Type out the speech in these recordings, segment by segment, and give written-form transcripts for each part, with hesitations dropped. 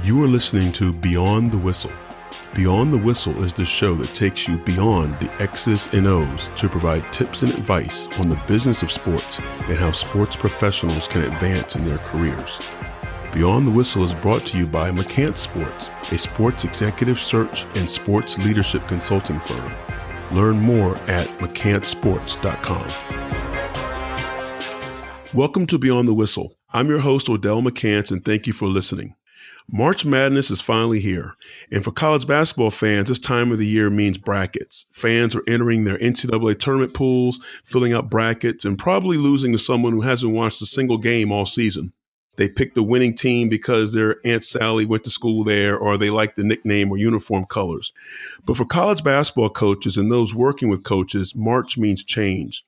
You are listening to Beyond the Whistle. Beyond the Whistle is the show that takes you beyond the X's and O's to provide tips and advice on the business of sports and how sports professionals can advance in their careers. Beyond the Whistle is brought to you by McCants Sports, a sports executive search and sports leadership consulting firm. Learn more at mccantsports.com. Welcome to Beyond the Whistle. I'm your host, Odell McCants, and thank you for listening. March Madness is finally here, and for college basketball fans, this time of the year means brackets. Fans are entering their NCAA tournament pools, filling out brackets, and probably losing to someone who hasn't watched a single game all season. They picked the winning team because their Aunt Sally went to school there, or they like the nickname or uniform colors. But for college basketball coaches and those working with coaches, March means change.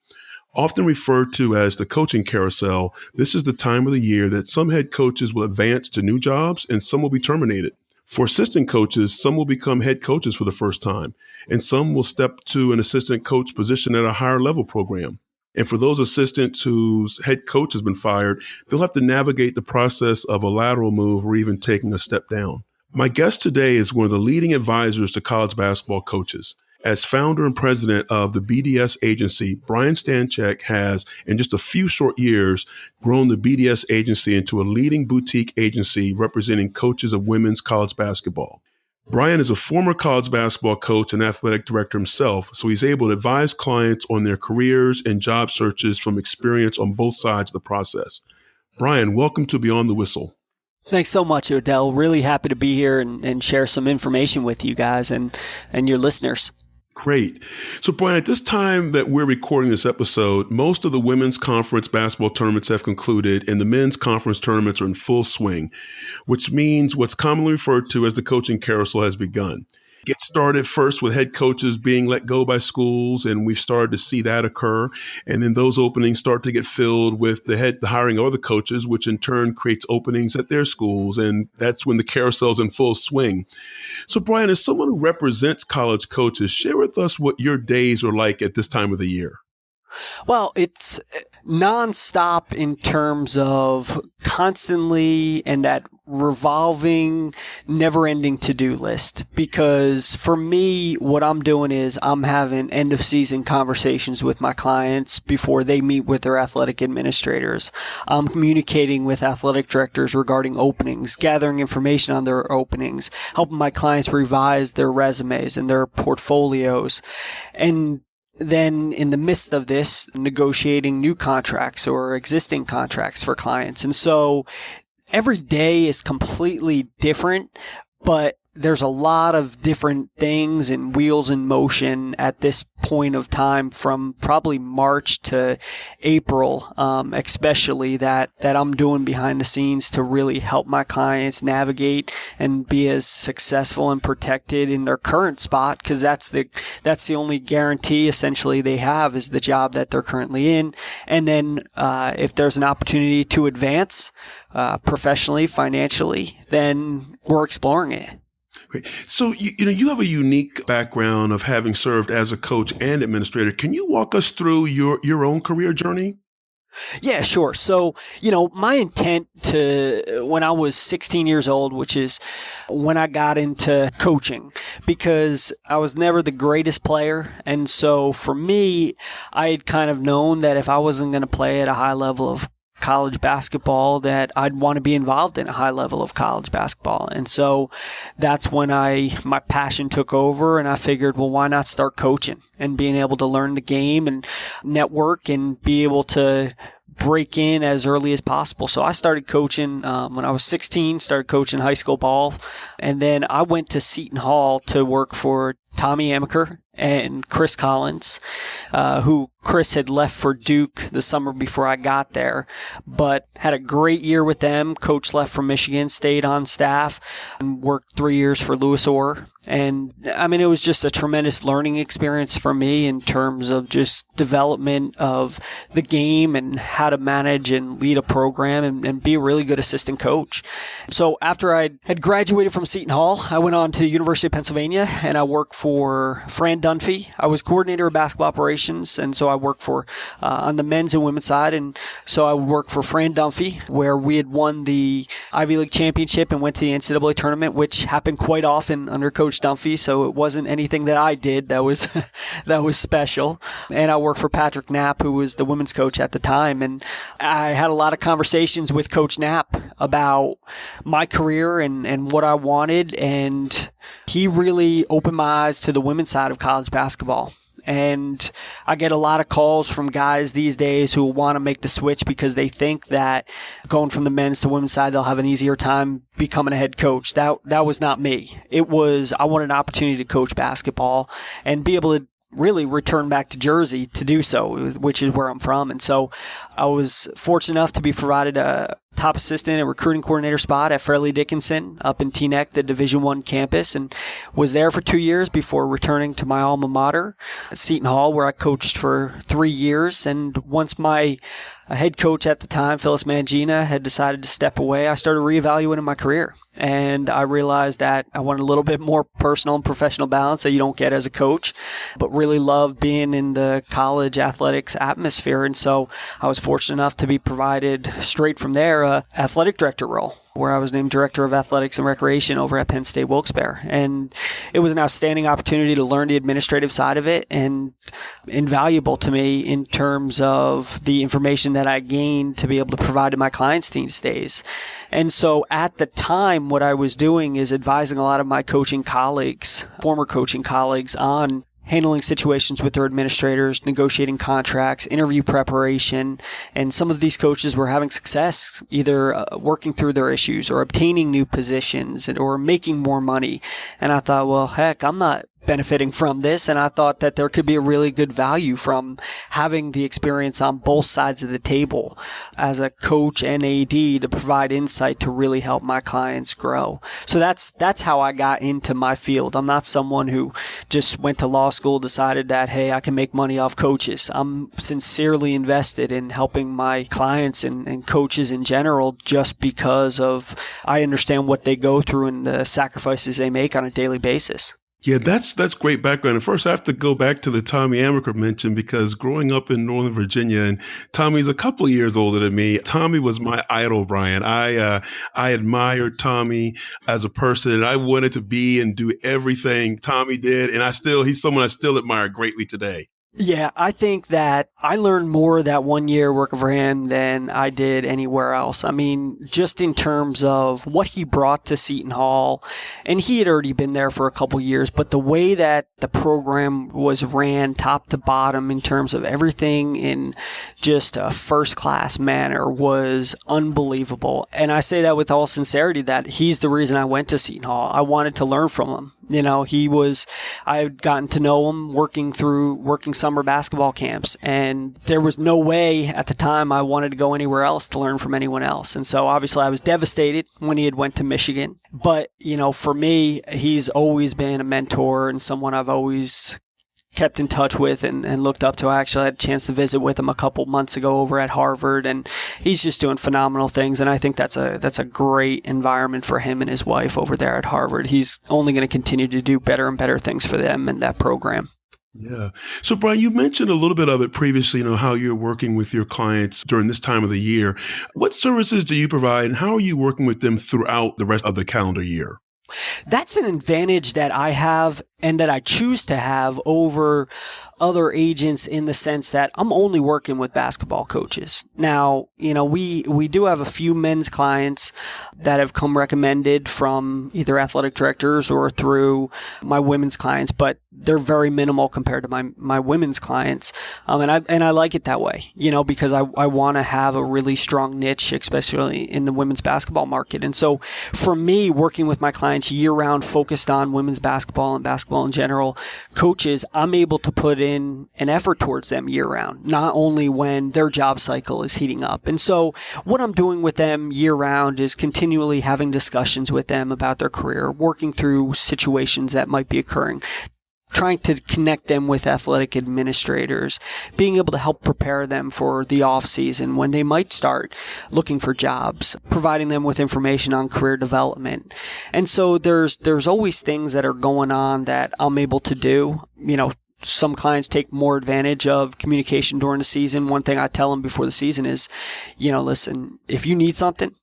Often referred to as the coaching carousel, this is the time of the year that some head coaches will advance to new jobs and some will be terminated. For assistant coaches, some will become head coaches for the first time, and some will step to an assistant coach position at a higher level program. And for those assistants whose head coach has been fired, they'll have to navigate the process of a lateral move or even taking a step down. My guest today is one of the leading advisors to college basketball coaches. As founder and president of the BDS Agency, Brian Stanchak has, in just a few short years, grown the BDS Agency into a leading boutique agency representing coaches of women's college basketball. Brian is a former college basketball coach and athletic director himself, so he's able to advise clients on their careers and job searches from experience on both sides of the process. Brian, welcome to Beyond the Whistle. Thanks so much, Odell. Really happy to be here and share some information with you guys and your listeners. Great. So, Brian, at this time that we're recording this episode, most of the women's conference basketball tournaments have concluded and the men's conference tournaments are in full swing, which means what's commonly referred to as the coaching carousel has begun. Get started first with head coaches being let go by schools, and we've started to see that occur. And then those openings start to get filled with the hiring of other coaches, which in turn creates openings at their schools. And that's when the carousel's in full swing. So, Brian, as someone who represents college coaches, share with us what your days are like at this time of the year. Well, it's nonstop in terms of constantly and that revolving, never-ending to-do list. Because for me, what I'm doing is I'm having end-of-season conversations with my clients before they meet with their athletic administrators. I'm communicating with athletic directors regarding openings, gathering information on their openings, helping my clients revise their resumes and their portfolios, and then in the midst of this, negotiating new contracts or existing contracts for clients. And so every day is completely different, but there's a lot of different things and wheels in motion at this point of time from probably March to April, especially that I'm doing behind the scenes to really help my clients navigate and be as successful and protected in their current spot, because that's the only guarantee essentially they have is the job that they're currently in. And then if there's an opportunity to advance professionally, financially, then we're exploring it. Great. So, you have a unique background of having served as a coach and administrator. Can you walk us through your own career journey? Yeah, sure. So, my intent when I was 16 years old, which is when I got into coaching, because I was never the greatest player. And so for me, I had kind of known that if I wasn't going to play at a high level of college basketball, that I'd want to be involved in a high level of college basketball. And so that's when my passion took over, and I figured, well, why not start coaching and being able to learn the game and network and be able to break in as early as possible. So I started coaching when I was 16, started coaching high school ball. And then I went to Seton Hall to work for Tommy Amaker and Chris Collins, who Chris had left for Duke the summer before I got there, but had a great year with them. Coach left from Michigan, stayed on staff, and worked 3 years for Lewis Orr. And I mean, it was just a tremendous learning experience for me in terms of just development of the game and how to manage and lead a program and be a really good assistant coach. So after I had graduated from Seton Hall, I went on to the University of Pennsylvania and I worked for Fran Dunphy. I was coordinator of basketball operations, and so I worked for on the men's and women's side. And so I would work for Fran Dunphy, where we had won the Ivy League championship and went to the NCAA tournament, which happened quite often under Coach Dunphy. So it wasn't anything that I did that was that was special. And I worked for Patrick Knapp, who was the women's coach at the time. And I had a lot of conversations with Coach Knapp about my career and what I wanted. And he really opened my eyes to the women's side of college basketball. And I get a lot of calls from guys these days who want to make the switch because they think that going from the men's to women's side, they'll have an easier time becoming a head coach. That was not me. It was, I wanted an opportunity to coach basketball and be able to really return back to Jersey to do so, which is where I'm from. And so I was fortunate enough to be provided a top assistant and recruiting coordinator spot at Fairleigh Dickinson up in Teaneck, the Division I campus, and was there for 2 years before returning to my alma mater, Seton Hall, where I coached for 3 years. And once my head coach at the time, Phyllis Mangina, had decided to step away, I started reevaluating my career. And I realized that I wanted a little bit more personal and professional balance that you don't get as a coach, but really loved being in the college athletics atmosphere. And so I was fortunate enough to be provided straight from there a athletic director role, where I was named Director of Athletics and Recreation over at Penn State Wilkes-Barre. And it was an outstanding opportunity to learn the administrative side of it, and invaluable to me in terms of the information that I gained to be able to provide to my clients these days. And so at the time, what I was doing is advising a lot of my coaching colleagues, former coaching colleagues, on handling situations with their administrators, negotiating contracts, interview preparation. And some of these coaches were having success either working through their issues or obtaining new positions or making more money. And I thought, well, heck, I'm not benefiting from this. And I thought that there could be a really good value from having the experience on both sides of the table as a coach and AD to provide insight to really help my clients grow. So that's how I got into my field. I'm not someone who just went to law school, decided that, hey, I can make money off coaches. I'm sincerely invested in helping my clients and coaches in general, just because of I understand what they go through and the sacrifices they make on a daily basis. Yeah, that's great background. And first, I have to go back to the Tommy Amaker mention, because growing up in Northern Virginia, and Tommy's a couple of years older than me. Tommy was my idol, Brian. I admired Tommy as a person, and I wanted to be and do everything Tommy did. And he's someone I still admire greatly today. Yeah, I think that I learned more that 1 year working for him than I did anywhere else. I mean, just in terms of what he brought to Seton Hall, and he had already been there for a couple years, but the way that the program was ran top to bottom in terms of everything in just a first-class manner was unbelievable. And I say that with all sincerity, that he's the reason I went to Seton Hall. I wanted to learn from him. You know, I had gotten to know him working summer basketball camps, and there was no way at the time I wanted to go anywhere else to learn from anyone else. And so obviously I was devastated when he had went to Michigan. But, you know, for me, he's always been a mentor and someone I've always kept in touch with and looked up to. I actually had a chance to visit with him a couple months ago over at Harvard, and he's just doing phenomenal things. And I think that's a great environment for him and his wife over there at Harvard. He's only going to continue to do better and better things for them and that program. Yeah. So, Brian, you mentioned a little bit of it previously, how you're working with your clients during this time of the year. What services do you provide, and how are you working with them throughout the rest of the calendar year? That's an advantage that I have and that I choose to have over other agents, in the sense that I'm only working with basketball coaches. Now, we do have a few men's clients that have come recommended from either athletic directors or through my women's clients, but they're very minimal compared to my women's clients. And I like it that way, because I want to have a really strong niche, especially in the women's basketball market. And so for me, working with my clients year round, focused on women's basketball and basketball in general, coaches, I'm able to put in an effort towards them year round, not only when their job cycle is heating up. And so what I'm doing with them year round is continually having discussions with them about their career, working through situations that might be occurring, trying to connect them with athletic administrators, being able to help prepare them for the off season when they might start looking for jobs, providing them with information on career development. And so there's always things that are going on that I'm able to do, some clients take more advantage of communication during the season. One thing I tell them before the season is, listen, if you need something,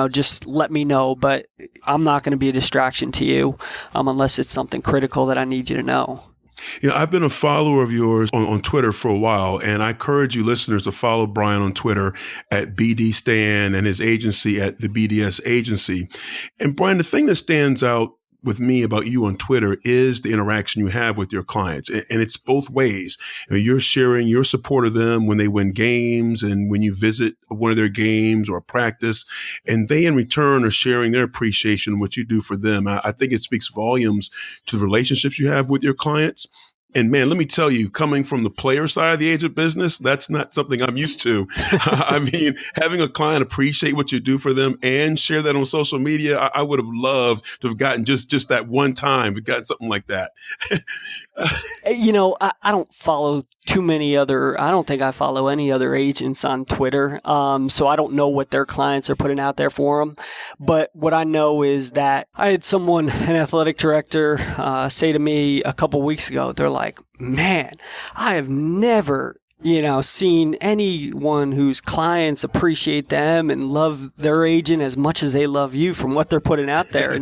just let me know, but I'm not going to be a distraction to you unless it's something critical that I need you to know. I've been a follower of yours on Twitter for a while, and I encourage you listeners to follow Brian on Twitter at BD Stan and his agency at the BDS Agency. And Brian, the thing that stands out with me about you on Twitter is the interaction you have with your clients. And it's both ways. You're sharing your support of them when they win games and when you visit one of their games or practice, and they in return are sharing their appreciation of what you do for them. I think it speaks volumes to the relationships you have with your clients. And man, let me tell you, coming from the player side of the agent business, that's not something I'm used to. I mean, having a client appreciate what you do for them and share that on social media, I would have loved to have gotten just that one time, but gotten something like that. I don't follow I don't think I follow any other agents on Twitter. So I don't know what their clients are putting out there for them. But what I know is that I had an athletic director, say to me a couple weeks ago, they're like, man, I have never seen anyone whose clients appreciate them and love their agent as much as they love you from what they're putting out there.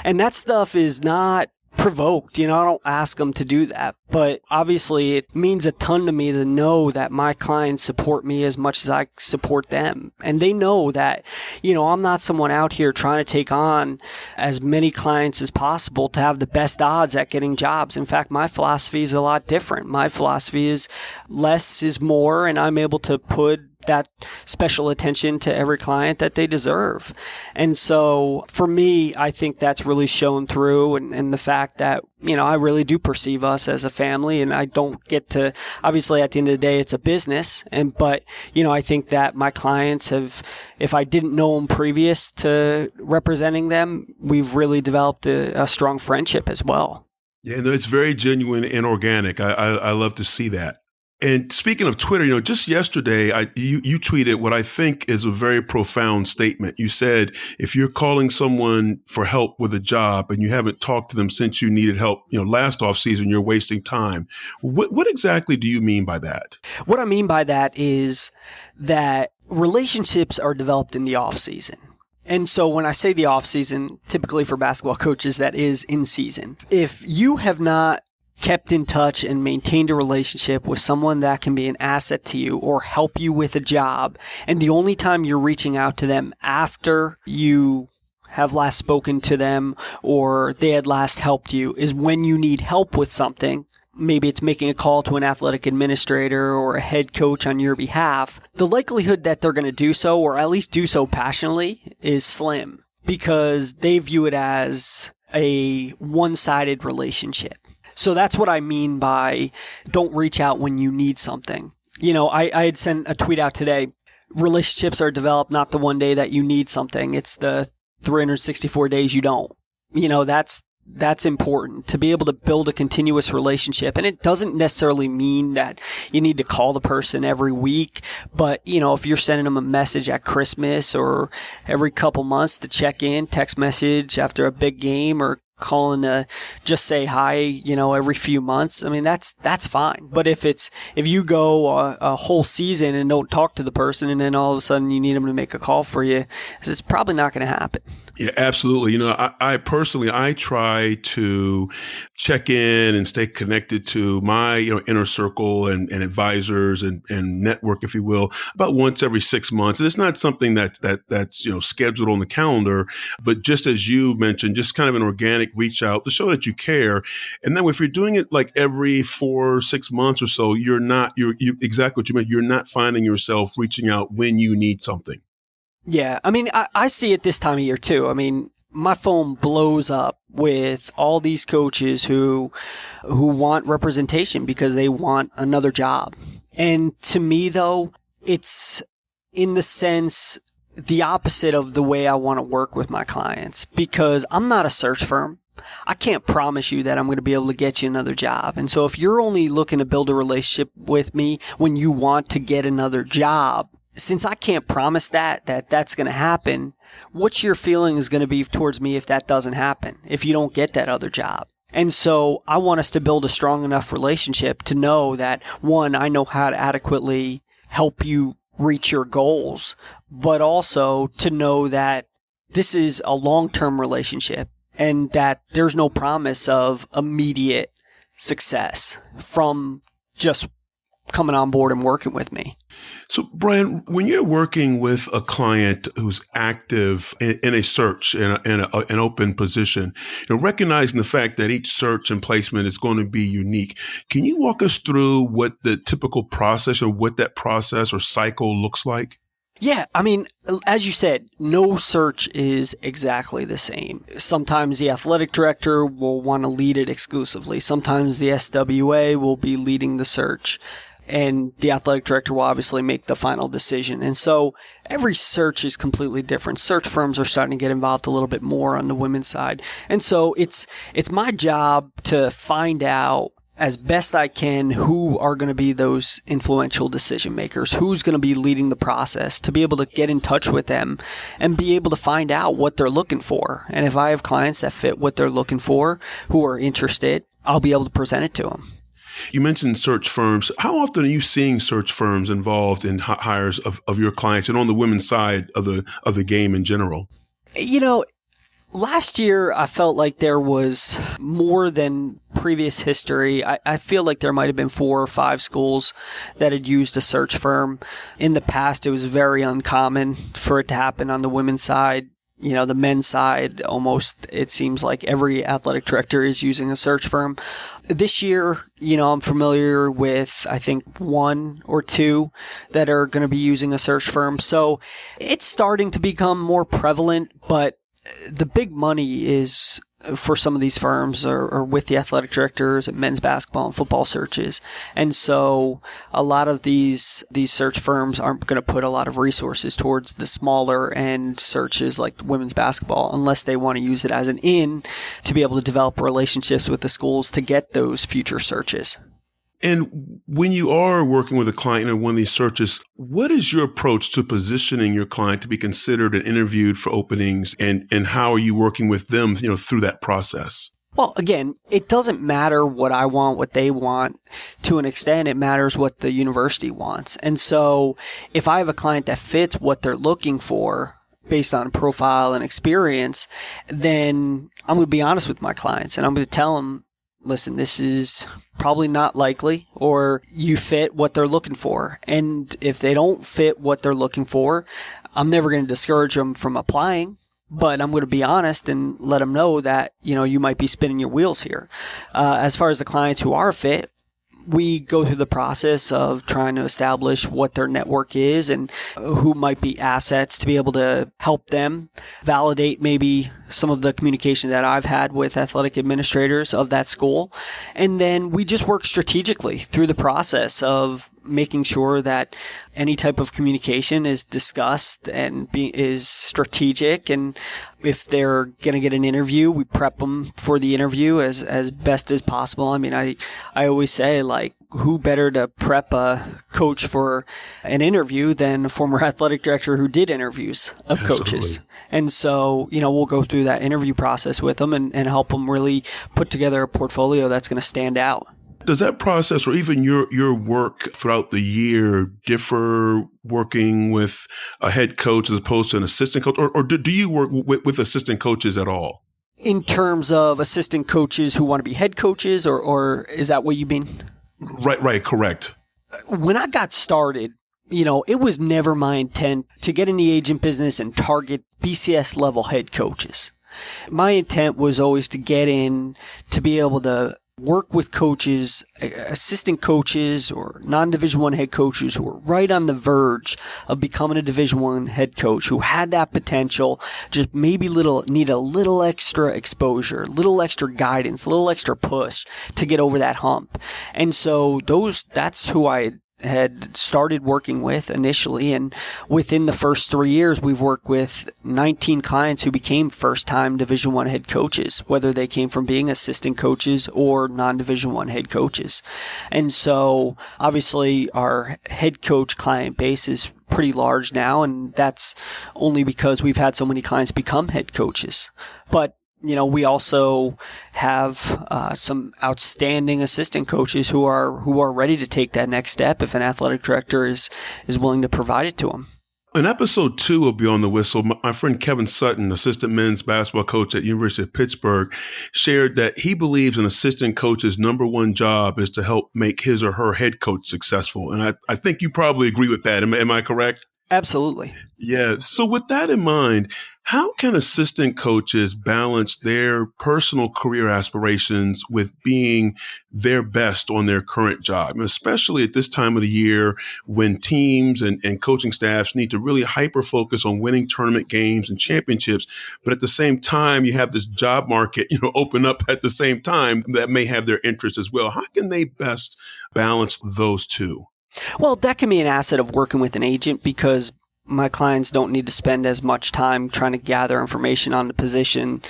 And that stuff is not provoked. I don't ask them to do that, but obviously it means a ton to me to know that my clients support me as much as I support them. And they know that, I'm not someone out here trying to take on as many clients as possible to have the best odds at getting jobs. In fact, my philosophy is a lot different. My philosophy is less is more, and I'm able to put that special attention to every client that they deserve. And so for me, I think that's really shown through, and the fact that, I really do perceive us as a family, and I don't get to, obviously at the end of the day, it's a business. But I think that my clients have, if I didn't know them previous to representing them, we've really developed a strong friendship as well. Yeah, no, it's very genuine and organic. I love to see that. And speaking of Twitter, just yesterday, you tweeted what I think is a very profound statement. You said, if you're calling someone for help with a job and you haven't talked to them since you needed help, last off season, you're wasting time. What exactly do you mean by that? What I mean by that is that relationships are developed in the off season. And so when I say the off season, typically for basketball coaches, that is in season. If you have not kept in touch and maintained a relationship with someone that can be an asset to you or help you with a job, and the only time you're reaching out to them after you have last spoken to them or they had last helped you is when you need help with something, maybe it's making a call to an athletic administrator or a head coach on your behalf, the likelihood that they're going to do so, or at least do so passionately, is slim because they view it as a one-sided relationship. So that's what I mean by don't reach out when you need something. I had sent a tweet out today. Relationships are developed not the one day that you need something. It's the 364 days you don't. That's important to be able to build a continuous relationship. And it doesn't necessarily mean that you need to call the person every week. But, if you're sending them a message at Christmas or every couple months to check in, text message after a big game, or calling to just say hi, every few months, I mean, that's fine. But if you go a whole season and don't talk to the person and then all of a sudden you need them to make a call for you, it's probably not going to happen. Yeah, absolutely. I personally, I try to check in and stay connected to my, inner circle and advisors and network, if you will, about once every 6 months. And it's not something that's scheduled on the calendar, but just as you mentioned, just kind of an organic reach out to show that you care. And then if you're doing it like every 4 or 6 months or so, you're exactly what you meant. You're not finding yourself reaching out when you need something. Yeah, I mean, I see it this time of year too. I mean, my phone blows up with all these coaches who want representation because they want another job. And to me, though, it's in the sense the opposite of the way I want to work with my clients, because I'm not a search firm. I can't promise you that I'm going to be able to get you another job. And so if you're only looking to build a relationship with me when you want to get another job, since I can't promise that's going to happen, what's your feeling is going to be towards me if that doesn't happen, if you don't get that other job? And so I want us to build a strong enough relationship to know that, one, I know how to adequately help you reach your goals, but also to know that this is a long-term relationship and that there's no promise of immediate success from just coming on board and working with me. So, Brian, when you're working with a client who's active in a search, in an open position, recognizing the fact that each search and placement is going to be unique, can you walk us through what the typical process or what that process or cycle looks like? Yeah, I mean, as you said, no search is exactly the same. Sometimes the athletic director will want to lead it exclusively. Sometimes the SWA will be leading the search. And the athletic director will obviously make the final decision. And so every search is completely different. Search firms are starting to get involved a little bit more on the women's side. And so it's my job to find out as best I can who are going to be those influential decision makers, who's going to be leading the process, to be able to get in touch with them and be able to find out what they're looking for. And if I have clients that fit what they're looking for, who are interested, I'll be able to present it to them. You mentioned search firms. How often are you seeing search firms involved in hires of your clients and on the women's side of the game in general? Last year I felt like there was more than previous history. I feel like there might have been 4 or 5 schools that had used a search firm. In the past, it was very uncommon for it to happen on the women's side. The men's side, almost, it seems like every athletic director is using a search firm. This year, I'm familiar with, I think, 1 or 2 that are going to be using a search firm. So it's starting to become more prevalent, but the big money is for some of these firms are with the athletic directors at men's basketball and football searches. And so a lot of these search firms aren't going to put a lot of resources towards the smaller end searches like women's basketball unless they want to use it as an in to be able to develop relationships with the schools to get those future searches. And when you are working with a client in one of these searches, what is your approach to positioning your client to be considered and interviewed for openings, and how are you working with them, through that process? Well, again, it doesn't matter what I want, what they want. To an extent, it matters what the university wants. And so if I have a client that fits what they're looking for based on profile and experience, then I'm going to be honest with my clients and I'm going to tell them, listen, this is probably not likely, or you fit what they're looking for. And if they don't fit what they're looking for, I'm never going to discourage them from applying, but I'm going to be honest and let them know that, you might be spinning your wheels here. As far as the clients who are fit, we go through the process of trying to establish what their network is and who might be assets to be able to help them validate maybe some of the communication that I've had with athletic administrators of that school. And then we just work strategically through the process of making sure that any type of communication is discussed and is strategic. And if they're going to get an interview, we prep them for the interview as best as possible. I mean, I always say, like, who better to prep a coach for an interview than a former athletic director who did interviews of coaches. And so, we'll go through that interview process with them and help them really put together a portfolio that's going to stand out. Does that process or even your work throughout the year differ working with a head coach as opposed to an assistant coach? Or do you work with assistant coaches at all? In terms of assistant coaches who want to be head coaches, or is that what you mean? Right, correct. When I got started, it was never my intent to get in the agent business and target BCS level head coaches. My intent was always to get in to be able to work with coaches, assistant coaches, or non-Division I head coaches who were right on the verge of becoming a Division I head coach, who had that potential, just maybe need a little extra exposure, little extra guidance, a little extra push to get over that hump. And so that's who I had started working with initially, and within the first 3 years, we've worked with 19 clients who became first-time Division I head coaches, whether they came from being assistant coaches or non-Division I head coaches. And so, obviously, our head coach client base is pretty large now, and that's only because we've had so many clients become head coaches. But we also have some outstanding assistant coaches who are ready to take that next step if an athletic director is willing to provide it to them. In episode 2 of Beyond the Whistle, my friend Kevin Sutton, assistant men's basketball coach at University of Pittsburgh, shared that he believes an assistant coach's number one job is to help make his or her head coach successful. And I think you probably agree with that. Am I correct? Absolutely. Yeah. So with that in mind, how can assistant coaches balance their personal career aspirations with being their best on their current job, and especially at this time of the year when teams and coaching staffs need to really hyper focus on winning tournament games and championships, but at the same time, you have this job market, open up at the same time that may have their interests as well. How can they best balance those two? Well, that can be an asset of working with an agent because my clients don't need to spend as much time trying to gather information on the position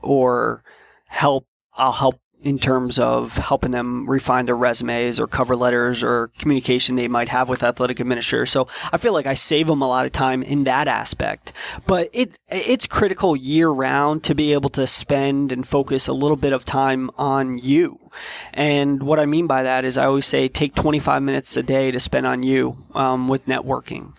or I'll help in terms of helping them refine their resumes or cover letters or communication they might have with athletic administrators. So I feel like I save them a lot of time in that aspect. But it's critical year round to be able to spend and focus a little bit of time on you. And what I mean by that is I always say take 25 minutes a day to spend on you with networking,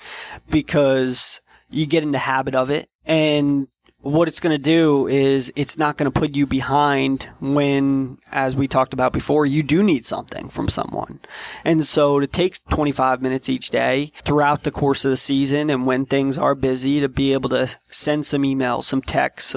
because you get in the habit of it. And what it's going to do is it's not going to put you behind when, as we talked about before, you do need something from someone. And so to take 25 minutes each day throughout the course of the season and when things are busy, to be able to send some emails, some texts,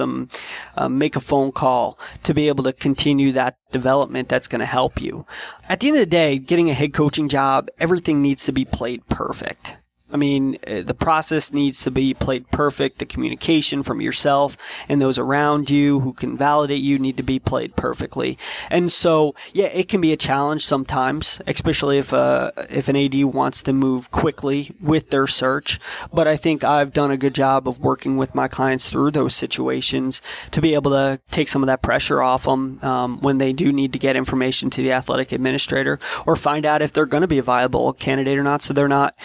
make a phone call, to be able to continue that development, that's going to help you. At the end of the day, getting a head coaching job, everything needs to be played perfect. I mean, the process needs to be played perfect. The communication from yourself and those around you who can validate you need to be played perfectly. And so, yeah, it can be a challenge sometimes, especially if an AD wants to move quickly with their search. But I think I've done a good job of working with my clients through those situations to be able to take some of that pressure off them when they do need to get information to the athletic administrator or find out if they're going to be a viable candidate or not, so they're not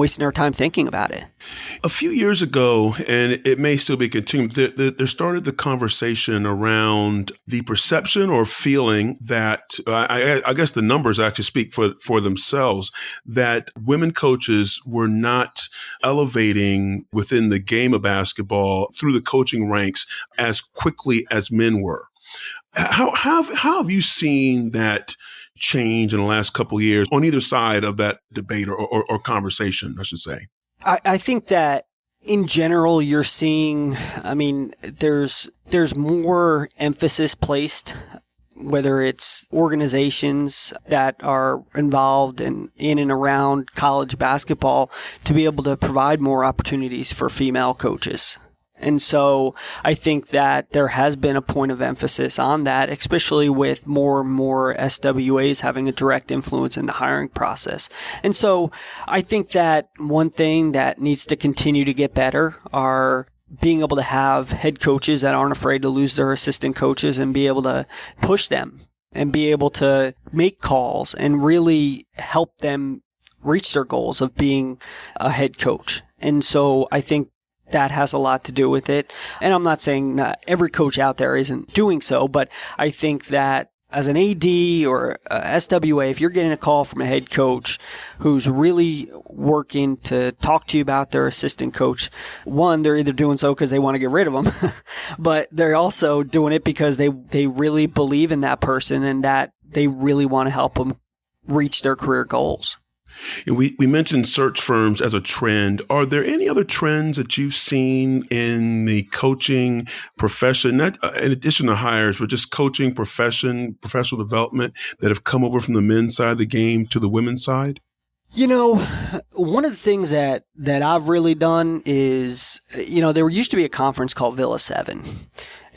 wasting our time thinking about it. A few years ago, and it may still be continuing, there started the conversation around the perception or feeling that, I guess the numbers actually speak for themselves, that women coaches were not elevating within the game of basketball through the coaching ranks as quickly as men were. How have you seen that change in the last couple of years on either side of that debate or conversation, I should say? I think that in general, you're seeing, there's more emphasis placed, whether it's organizations that are involved in and around college basketball, to be able to provide more opportunities for female coaches. And so I think that there has been a point of emphasis on that, especially with more and more SWAs having a direct influence in the hiring process. And so I think that one thing that needs to continue to get better are being able to have head coaches that aren't afraid to lose their assistant coaches and be able to push them and be able to make calls and really help them reach their goals of being a head coach. And so I think that has a lot to do with it. And I'm not saying that every coach out there isn't doing so, but I think that as an AD or a SWA, if you're getting a call from a head coach who's really working to talk to you about their assistant coach, one, they're either doing so because they want to get rid of them, but they're also doing it because they really believe in that person and that they really want to help them reach their career goals. We mentioned search firms as a trend. Are there any other trends that you've seen in the coaching profession, not in addition to hires, but just coaching profession, professional development, that have come over from the men's side of the game to the women's side? One of the things that I've really done is, there used to be a conference called Villa 7.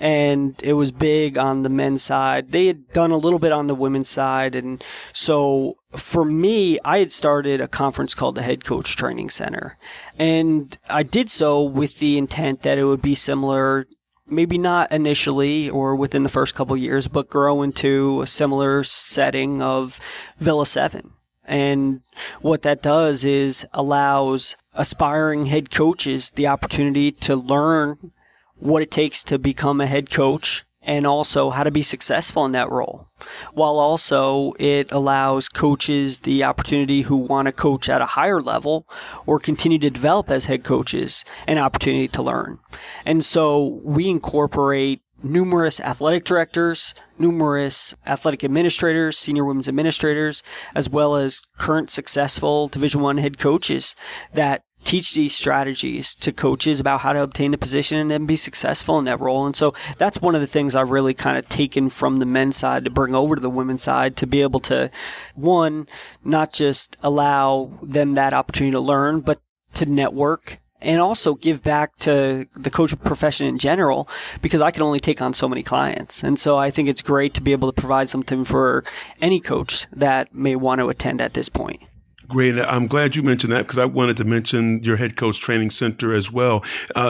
And it was big on the men's side. They had done a little bit on the women's side. And so for me, I had started a conference called the Head Coach Training Center. And I did so with the intent that it would be similar, maybe not initially or within the first couple of years, but grow into a similar setting of Villa 7. And what that does is allows aspiring head coaches the opportunity to learn what it takes to become a head coach and also how to be successful in that role. While also it allows coaches the opportunity who want to coach at a higher level or continue to develop as head coaches an opportunity to learn. And so we incorporate numerous athletic directors, numerous athletic administrators, senior women's administrators, as well as current successful Division I head coaches that teach these strategies to coaches about how to obtain a position and then be successful in that role. And so that's one of the things I've really kind of taken from the men's side to bring over to the women's side to be able to, one, not just allow them that opportunity to learn, but to network and also give back to the coaching profession in general, because I can only take on so many clients. And so I think it's great to be able to provide something for any coach that may want to attend at this point. Great. I'm glad you mentioned that because I wanted to mention your head coach training center as well.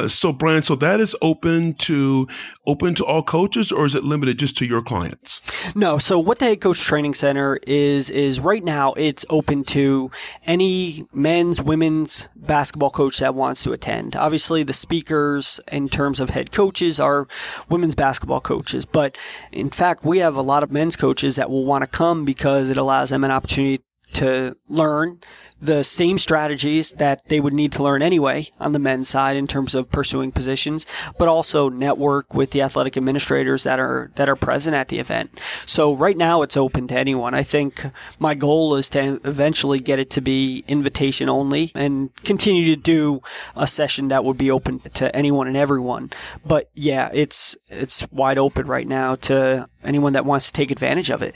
So Brian, so that is open to all coaches, or is it limited just to your clients? No. So what the head coach training center is right now, it's open to any men's, women's basketball coach that wants to attend. Obviously the speakers in terms of head coaches are women's basketball coaches, but in fact, we have a lot of men's coaches that will want to come because it allows them an opportunity to learn the same strategies that they would need to learn anyway on the men's side in terms of pursuing positions, but also network with the athletic administrators that are present at the event. So right now it's open to anyone. I think my goal is to eventually get it to be invitation only and continue to do a session that would be open to anyone and everyone. But yeah, it's wide open right now to anyone that wants to take advantage of it.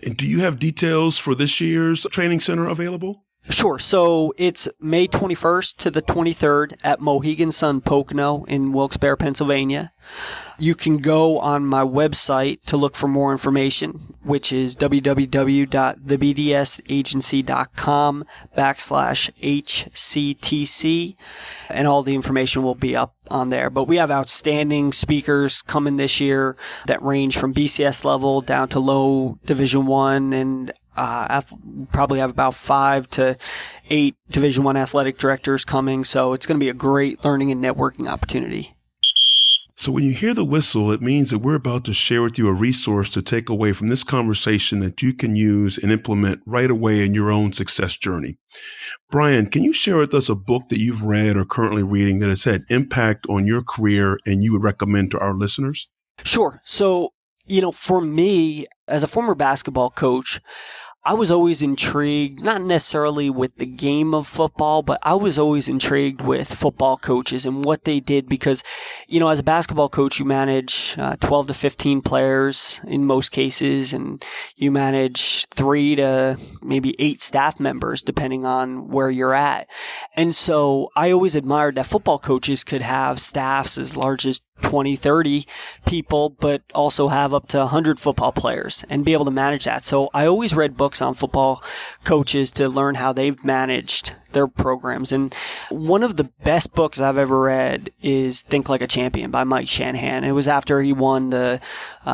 And do you have details for this year's training center available? Sure. So it's May 21st to the 23rd at Mohegan Sun Pocono in Wilkes-Barre, Pennsylvania. You can go on my website to look for more information, which is www.thebdsagency.com/HCTC, and all the information will be up on there. But we have outstanding speakers coming this year that range from BCS level down to low Division I, and probably have about 5 to 8 Division I athletic directors coming. So it's going to be a great learning and networking opportunity. So when you hear the whistle, it means that we're about to share with you a resource to take away from this conversation that you can use and implement right away in your own success journey. Brian, can you share with us a book that you've read or currently reading that has had impact on your career and you would recommend to our listeners? Sure. So, for me, as a former basketball coach, I was always intrigued, not necessarily with the game of football, but I was always intrigued with football coaches and what they did because, as a basketball coach, you manage 12 to 15 players in most cases, and you manage 3 to maybe 8 staff members, depending on where you're at. And so I always admired that football coaches could have staffs as large as 20, 30 people, but also have up to 100 football players and be able to manage that. So I always read books on football coaches to learn how they've managed their programs. And one of the best books I've ever read is Think Like a Champion by Mike Shanahan. It was after he won the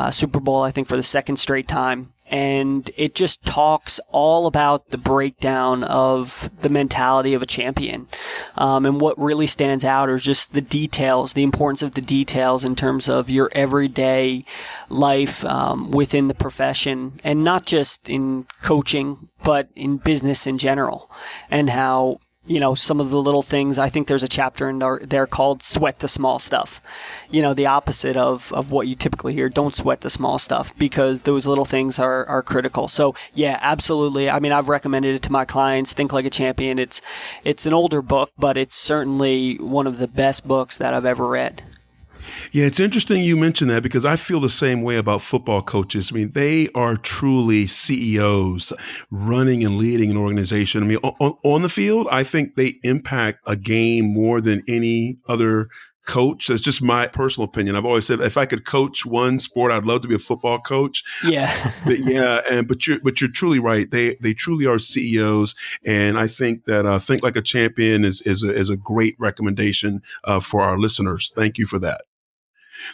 Super Bowl, I think, for the second straight time. And it just talks all about the breakdown of the mentality of a champion. And what really stands out are just the details, the importance of the details in terms of your everyday life within the profession, and not just in coaching, but in business in general, and how some of the little things. I think there's a chapter in there called Sweat the Small Stuff. The opposite of what you typically hear. Don't sweat the small stuff, because those little things are critical. So yeah, absolutely. I mean, I've recommended it to my clients. Think Like a Champion. It's an older book, but it's certainly one of the best books that I've ever read. Yeah, it's interesting you mentioned that because I feel the same way about football coaches. I mean, they are truly CEOs running and leading an organization. I mean, on the field, I think they impact a game more than any other coach. That's just my personal opinion. I've always said if I could coach one sport, I'd love to be a football coach. Yeah. But you're truly right. They truly are CEOs, and I think that Think Like a Champion is a great recommendation for our listeners. Thank you for that.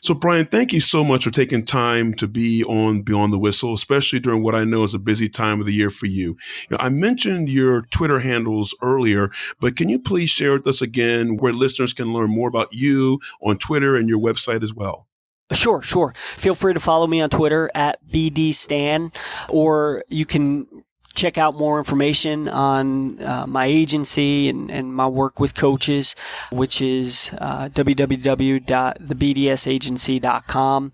So, Brian, thank you so much for taking time to be on Beyond the Whistle, especially during what I know is a busy time of the year for you. I mentioned your Twitter handles earlier, but can you please share with us again where listeners can learn more about you on Twitter and your website as well? Sure. Feel free to follow me on Twitter at BDStan, or you can check out more information on my agency and my work with coaches, which is www.thebdsagency.com.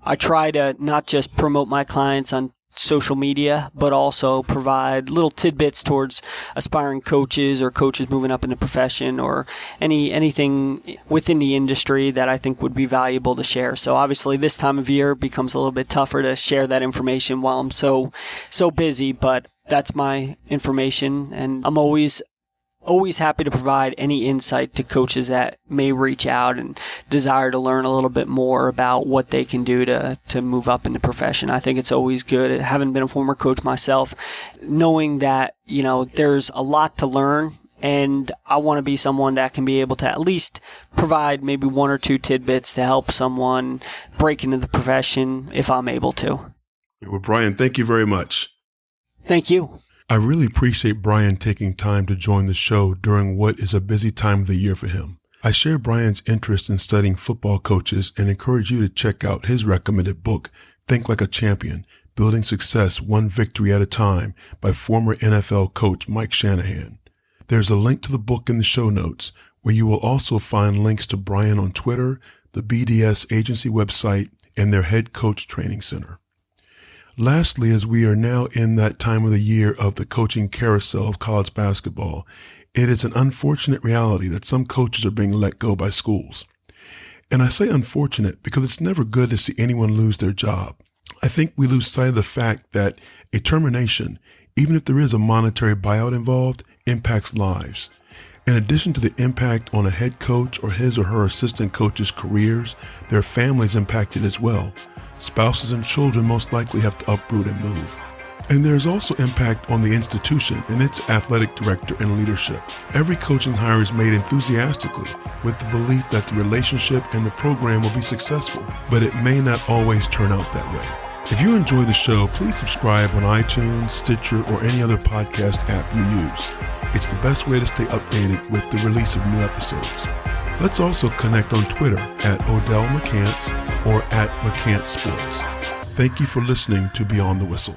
I try to not just promote my clients on social media, but also provide little tidbits towards aspiring coaches or coaches moving up in the profession, or anything within the industry that I think would be valuable to share. So obviously this time of year becomes a little bit tougher to share that information while I'm so busy, but that's my information, and I'm always happy to provide any insight to coaches that may reach out and desire to learn a little bit more about what they can do to move up in the profession. I think it's always good, having been a former coach myself, knowing that, there's a lot to learn, and I want to be someone that can be able to at least provide maybe one or two tidbits to help someone break into the profession if I'm able to. Well, Brian, thank you very much. Thank you. I really appreciate Brian taking time to join the show during what is a busy time of the year for him. I share Brian's interest in studying football coaches and encourage you to check out his recommended book, Think Like a Champion, Building Success One Victory at a Time by former NFL coach Mike Shanahan. There's a link to the book in the show notes, where you will also find links to Brian on Twitter, the BDS Agency website, and their head coach training center. Lastly, as we are now in that time of the year of the coaching carousel of college basketball, it is an unfortunate reality that some coaches are being let go by schools. And I say unfortunate because it's never good to see anyone lose their job. I think we lose sight of the fact that a termination, even if there is a monetary buyout involved, impacts lives. In addition to the impact on a head coach or his or her assistant coach's careers, their families impacted as well. Spouses and children most likely have to uproot and move. And there's also impact on the institution and its athletic director and leadership. Every coaching hire is made enthusiastically with the belief that the relationship and the program will be successful, but it may not always turn out that way. If you enjoy the show, please subscribe on iTunes, Stitcher, or any other podcast app you use. It's the best way to stay updated with the release of new episodes. Let's also connect on Twitter at Odell McCants or at McCants Sports. Thank you for listening to Beyond the Whistle.